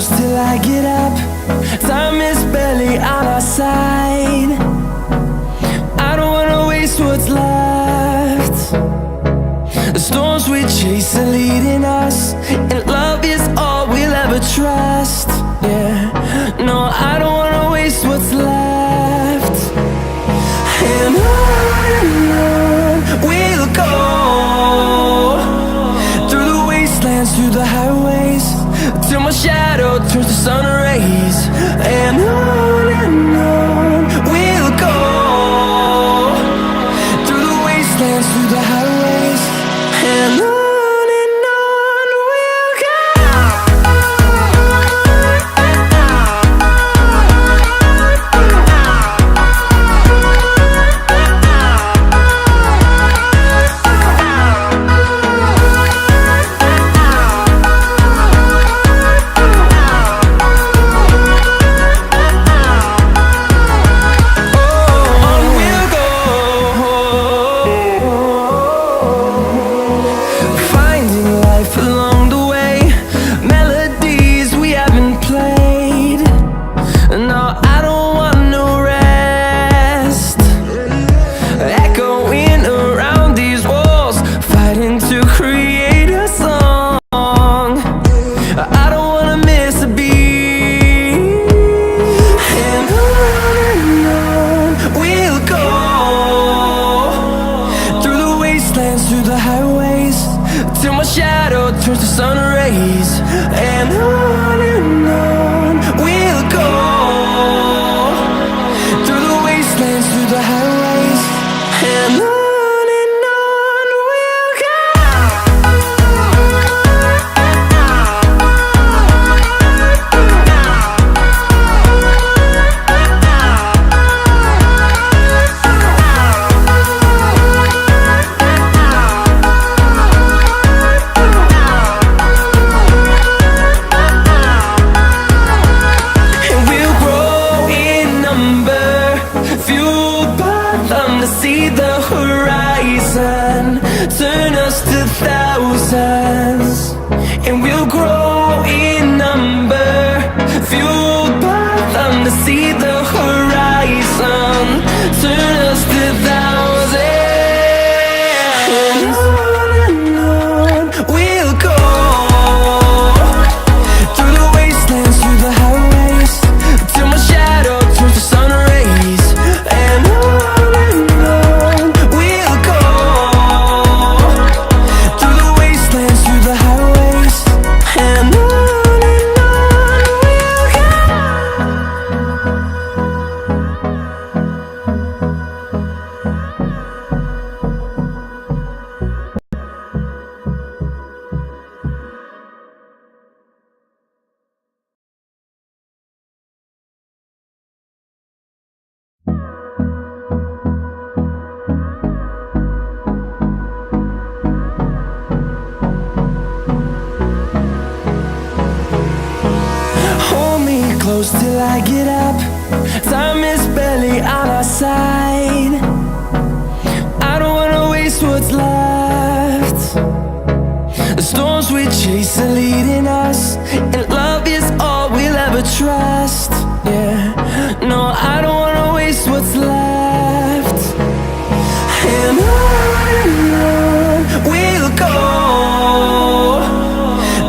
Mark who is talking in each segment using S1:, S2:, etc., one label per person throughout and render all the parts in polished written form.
S1: close till I get up. Time is barely on our side. I don't wanna waste what's left. The storms we chase are leading us, and love is all we'll ever trust. Yeah, no, I don't wanna waste what's left. And on we'll go, through the wastelands, through the highways, till my shadow turns to sun rays. And on we'll go, through the wastelands, through the highways, and on we'll go. Through the highways, till my shadow turns to sun rays. And on we'll go, through the wastelands, through the highways, and on we'll go. See the horizon, turn us to thousands, and we'll grow in number, fueled by them. To see the horizon, turn us to thousands, and on we'll go, through the wastelands, through the highways, till my shadow turns to sun rays. And close till I get up. Time is barely on our side. I don't wanna waste what's left. The storms we chase are leading us, and love is all we'll ever trust. Yeah, no, I don't wanna waste what's left. And on we'll go,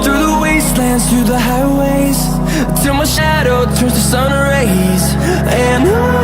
S1: through the wastelands, through the highways, till my shadow turns to sun rays. And on